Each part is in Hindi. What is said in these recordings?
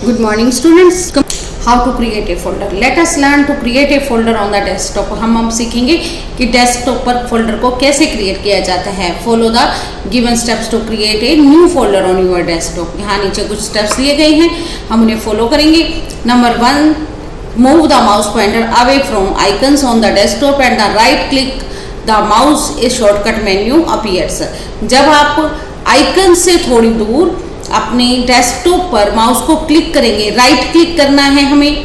Good morning students. How to create a folder? Let us learn to create a folder on the desktop. हम सीखेंगे कि डेस्कटॉप पर फोल्डर को कैसे क्रिएट किया जाता है. Follow the given steps to create a new folder on your desktop. यहाँ नीचे कुछ steps दिए गए हैं, हम उन्हें follow करेंगे. Number 1, move the mouse pointer away from icons on the desktop and the right click the mouse. A shortcut menu appears. जब आप आइकन से थोड़ी दूर अपने डेस्कटॉप पर माउस को क्लिक करेंगे, राइट क्लिक करना है हमें,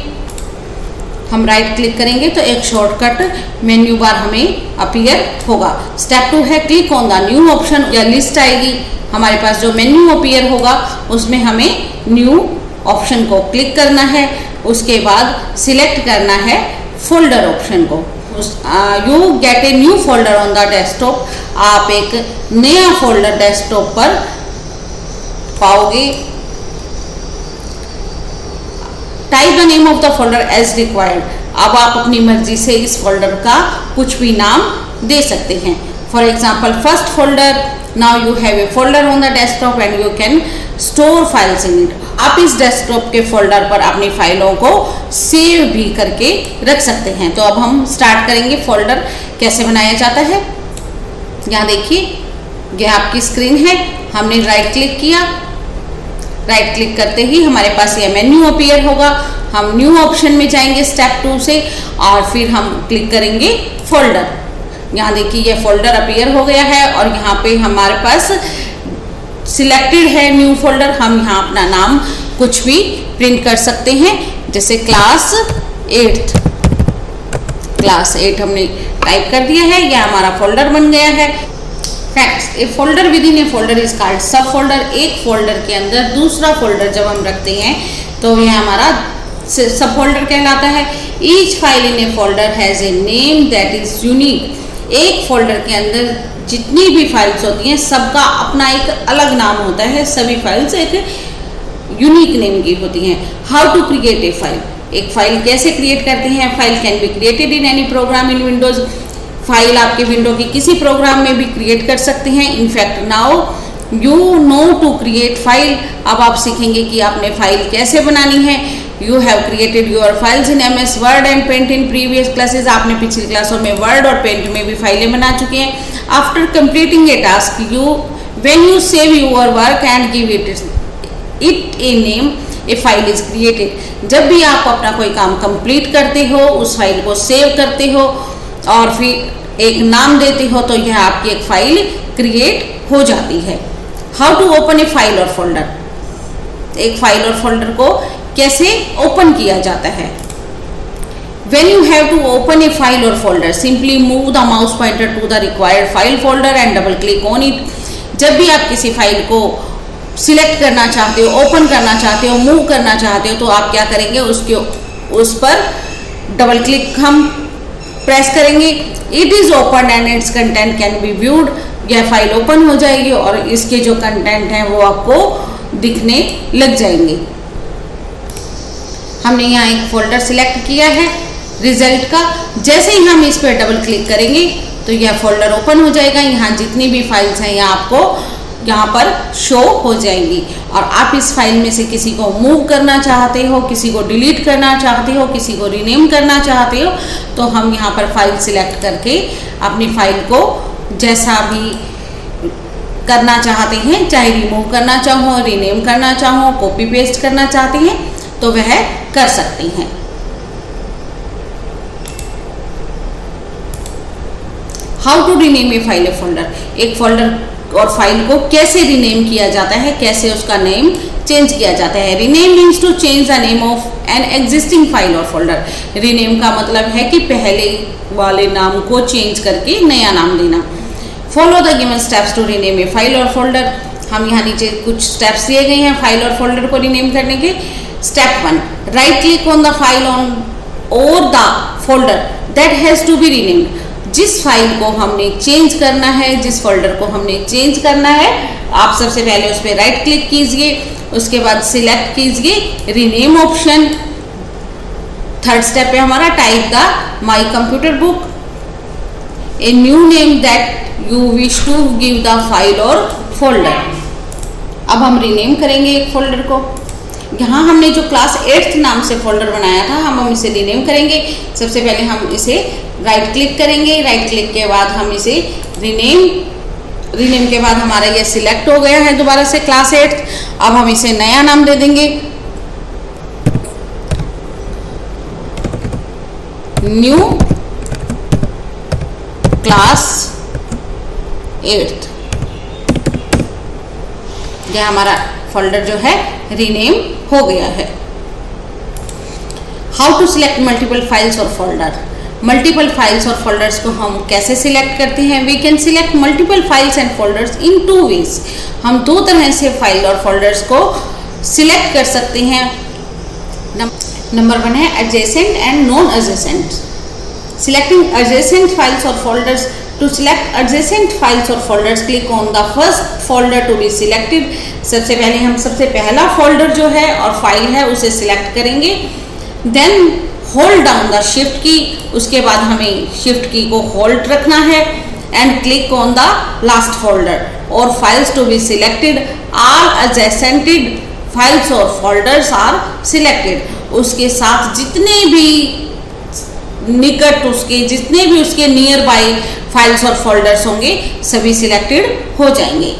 हम राइट क्लिक करेंगे तो एक शॉर्टकट मेन्यू बार हमें अपीयर होगा. स्टेप 2 है click on the new option. या लिस्ट आएगी हमारे पास, जो मेन्यू अपीयर होगा उसमें हमें न्यू ऑप्शन को क्लिक करना है. उसके बाद सिलेक्ट करना है फोल्डर ऑप्शन को. You get a new folder on the desktop. आप एक नया फोल्डर डेस्कटॉप पर पाओगे. Type the name of the folder as required. अब आप अपनी मर्जी से इस फोल्डर का कुछ भी नाम दे सकते हैं. For example first folder. Now you have a folder on the desktop and you can store files in it. आप इस डेस्कटॉप के फोल्डर पर अपनी फाइलों को सेव भी करके रख सकते हैं. तो अब हम स्टार्ट करेंगे फोल्डर कैसे बनाया जाता है. यहाँ देखिए, यह आपकी स्क्रीन है. हमने राइट क्लिक किया. राइट क्लिक करते ही हमारे पास यह मेन्यू अपीयर होगा. हम न्यू ऑप्शन में जाएंगे स्टेप 2 से और फिर हम क्लिक करेंगे फोल्डर. यहाँ देखिए यह फोल्डर अपीयर हो गया है और यहाँ पे हमारे पास सिलेक्टेड है न्यू फोल्डर. हम यहाँ अपना नाम कुछ भी प्रिंट कर सकते हैं, जैसे क्लास 8 हमने टाइप कर दिया है. यह हमारा फोल्डर बन गया है. Facts. A folder with in A folder is called सब फोल्डर. एक फोल्डर के अंदर दूसरा फोल्डर जब हम रखते हैं तो यह हमारा सब फोल्डर कहलाता है. Each file in A folder has a name that is unique. एक फोल्डर के अंदर जितनी भी फाइल्स होती हैं सबका अपना एक अलग नाम होता है. सभी फाइल्स एक यूनिक नेम की होती हैं. How to create a file. एक फाइल कैसे क्रिएट करते हैं. File can be created in any program in Windows. File आपके विंडो की किसी प्रोग्राम में भी क्रिएट कर सकते हैं. In fact now you know to create file. अब आप सीखेंगे कि आपने फाइल कैसे बनानी है. You have created your files in MS word and paint in previous classes. आपने पिछली क्लासों में वर्ड और पेंट में भी फाइलें बना चुके हैं. After completing A task when you save your work and give it a name, A file is created. जब भी आप अपना कोई काम कंप्लीट करते हो, उस फाइल को सेव करते हो और फिर एक नाम देते हो तो यह आपकी एक फाइल क्रिएट हो जाती है. How to open a file और फोल्डर. एक फाइल और फोल्डर को कैसे ओपन किया जाता है. When you have to open a file or folder, simply move the mouse pointer to the required file folder and double click on it. जब भी आप किसी फाइल को सिलेक्ट करना चाहते हो, ओपन करना चाहते हो, मूव करना चाहते हो तो आप क्या करेंगे, उस पर डबल क्लिक हम प्रेस करेंगे. It is open and it's content can be viewed. यह फाइल ओपन हो जाएगी और इसके जो कंटेंट हैं वो आपको दिखने लग जाएंगे. हमने यहाँ एक फोल्डर सिलेक्ट किया है रिजल्ट का. जैसे ही हम इस पर डबल क्लिक करेंगे तो यह फोल्डर ओपन हो जाएगा. यहाँ जितनी भी फाइल्स हैं यहाँ आपको यहाँ पर शो हो जाएंगी. और आप इस फाइल में से किसी को मूव करना चाहते हो, किसी को डिलीट करना चाहते हो, किसी को रीनेम करना चाहते हो तो हम यहाँ पर फाइल सिलेक्ट करके अपनी फाइल को जैसा भी करना चाहते हैं, चाहे रिमूव करना चाहो, रीनेम करना चाहो, कॉपी पेस्ट करना चाहते हैं तो वह कर सकते हैं. How to rename a file a folder. एक फोल्डर और फाइल को कैसे रीनेम किया जाता है, कैसे उसका नेम चेंज किया जाता है. Rename means to change the name of an existing file और फोल्डर. रीनेम का मतलब है कि पहले वाले नाम को चेंज करके नया नाम देना. Follow the given steps to rename a file और फोल्डर. हम यहाँ नीचे कुछ स्टेप्स दिए गए हैं फाइल और फोल्डर को रीनेम करने के. Step 1, right click on the file on और the folder that has to be renamed. जिस फाइल को हमने चेंज करना है, जिस फोल्डर को हमने चेंज करना है, आप सबसे पहले उस पर राइट क्लिक कीजिए. उसके बाद सिलेक्ट कीजिए रीनेम ऑप्शन. थर्ड स्टेप है हमारा type the my computer book a new name that you wish to give the file और फोल्डर. अब हम रीनेम करेंगे एक फोल्डर को. यहाँ हमने जो क्लास 8th नाम से फोल्डर बनाया था हम इसे रीनेम करेंगे। सबसे पहले हम इसे राइट क्लिक करेंगे, राइट क्लिक के बाद हम इसे रीनेम के बाद हमारा ये सिलेक्ट हो गया है दोबारा से क्लास 8th। अब हम इसे नया नाम दे देंगे, न्यू क्लास 8th। यह हमारा फोल्डर जो है रीनेम हो गया है। How to select multiple files और फोल्डर। मल्टीपल फाइल्स और फोल्डर्स को हम कैसे सिलेक्ट करते हैं? We can select multiple files and folders in 2 ways. हम 2 तरह से फाइल और फोल्डर्स को सिलेक्ट कर सकते हैं। नंबर 1 है adjacent and non adjacent. Selecting adjacent files और folders. To select adjacent files or folders, click on the first folder to be selected. सबसे पहले हम सबसे पहला फोल्डर जो है और फाइल है उसे सिलेक्ट करेंगे। Then hold down the shift की, उसके बाद हमें shift की को hold रखना है and click on the last folder और files to be selected. All adjacent files or folders are selected. उसके साथ जितने भी निकट उसके जितने भी उसके नियर बाई फाइल्स और फोल्डर्स होंगे सभी सिलेक्टेड हो जाएंगे।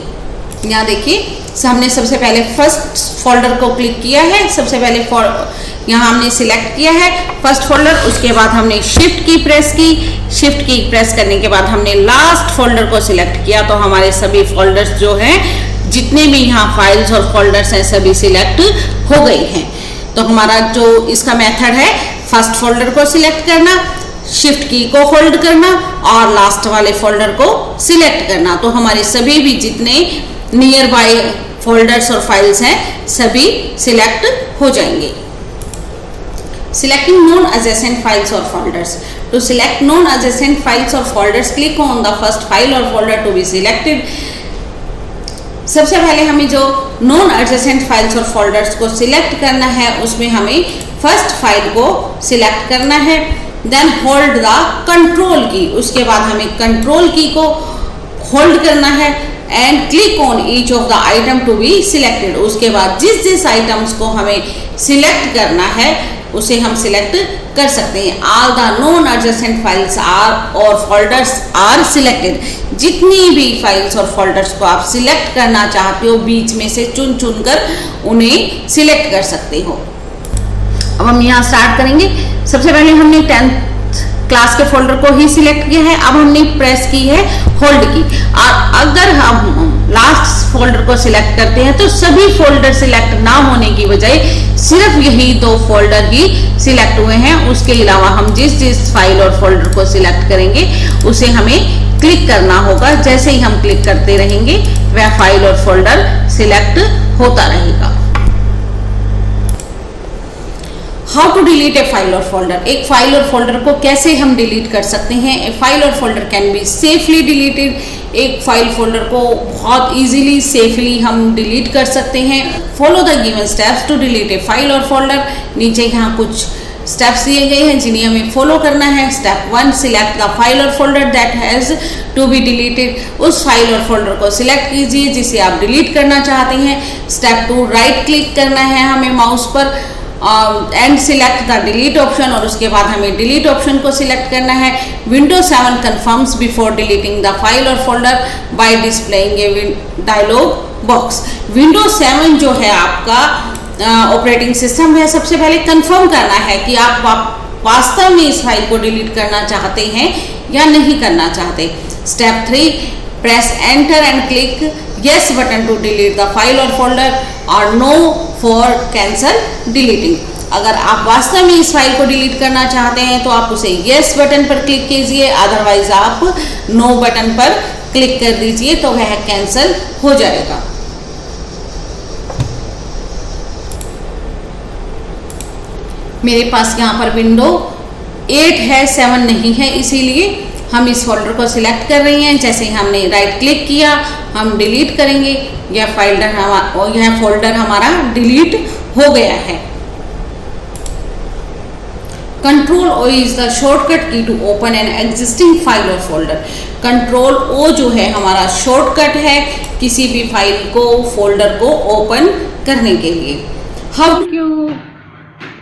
यहाँ देखिए हमने सबसे पहले फर्स्ट फोल्डर को क्लिक किया है, सबसे पहले यहाँ हमने सिलेक्ट किया है फर्स्ट फोल्डर। उसके बाद हमने शिफ्ट की प्रेस की, शिफ्ट की प्रेस करने के बाद हमने लास्ट फोल्डर को सिलेक्ट किया तो हमारे सभी फोल्डर्स जो हैं जितने भी यहाँ फाइल्स और फोल्डर्स हैं सभी सिलेक्ट हो गई हैं। तो हमारा जो इसका मेथड है फर्स्ट फोल्डर को सिलेक्ट करना, शिफ्ट की को होल्ड करना और लास्ट वाले फोल्डर को सिलेक्ट करना। तो हमारे सभी भी जितने नियर बाय फोल्डर्स और फाइल्स हैं सभी सिलेक्ट हो जाएंगे। सिलेक्टिंग नॉन एडजेसेंट फाइल्स और folders. To select non adjacent files और folders click on the first file और फोल्डर टू बी सिलेक्टेड। सबसे पहले हमें जो नॉन एडजेसेंट फाइल्स और फोल्डर्स को सिलेक्ट करना है उसमें हमें फर्स्ट फाइल को सिलेक्ट करना है। देन होल्ड द कंट्रोल की, उसके बाद हमें कंट्रोल की को होल्ड करना है and click on each of the item to be selected. उसके बाद जिस जिस आइटम्स को हमें सिलेक्ट करना है उसे हम सिलेक्ट कर सकते हैं। All the non adjacent files are और फोल्डर्स आर सिलेक्टेड। जितनी भी फाइल्स और फोल्डर्स को आप सिलेक्ट करना चाहते हो बीच में से चुन चुन कर उन्हें सिलेक्ट कर सकते हो। अब हम यहाँ स्टार्ट करेंगे। सबसे पहले हमने 10th क्लास के फोल्डर को ही सिलेक्ट किया है, अब हमने प्रेस की है होल्ड की। और अगर हम लास्ट फोल्डर को सिलेक्ट करते हैं तो सभी फोल्डर सिलेक्ट ना होने की बजाय सिर्फ यही 2 फोल्डर ही सिलेक्ट हुए हैं। उसके अलावा हम जिस जिस फाइल और फोल्डर को सिलेक्ट करेंगे उसे हमें क्लिक करना होगा। जैसे ही हम क्लिक करते रहेंगे वह फाइल और फोल्डर सिलेक्ट होता रहेगा। How to delete a file और फोल्डर। एक फाइल और फोल्डर को कैसे हम डिलीट कर सकते हैं? ए फाइल और folder can be safely deleted. एक फाइल फोल्डर को बहुत इजीली सेफली हम डिलीट कर सकते हैं। Follow the given steps to delete a file और फोल्डर। नीचे यहाँ कुछ स्टेप्स दिए गए हैं जिन्हें हमें फॉलो करना है। स्टेप 1 सिलेक्ट द फाइल और folder that has to be deleted. उस फाइल और फोल्डर को सिलेक्ट कीजिए जिसे आप डिलीट करना चाहते हैं। स्टेप 2 राइट क्लिक करना है हमें माउस पर and select the delete option और उसके बाद हमें डिलीट ऑप्शन को सिलेक्ट करना है। Windows 7 confirms before deleting the file और फोल्डर बाय डिस्प्लेइंग ए डायलॉग बॉक्स। विंडोज 7 जो है आपका ऑपरेटिंग सिस्टम है, सबसे पहले कंफर्म करना है कि आप वास्तव में इस फाइल को डिलीट करना चाहते हैं या नहीं करना चाहते। Step 3 press enter and click yes button to delete the file और फोल्डर और नो फॉर कैंसल डिलीटिंग। अगर आप वास्तव में इस फाइल को डिलीट करना चाहते हैं तो आप उसे yes बटन पर क्लिक कीजिए, अदरवाइज आप नो बटन पर क्लिक कर दीजिए तो वह कैंसल हो जाएगा। मेरे पास यहाँ पर विंडो 8 है, 7 नहीं है, इसीलिए हम इस फोल्डर को सिलेक्ट कर रही हैं। जैसे ही हमने राइट क्लिक किया हम डिलीट करेंगे, यह फोल्डर हमारा डिलीट हो गया है। Control O is the shortcut key to open an existing file और फोल्डर। कंट्रोल ओ जो है हमारा शॉर्टकट है किसी भी फाइल को फोल्डर को ओपन करने के लिए। हाउ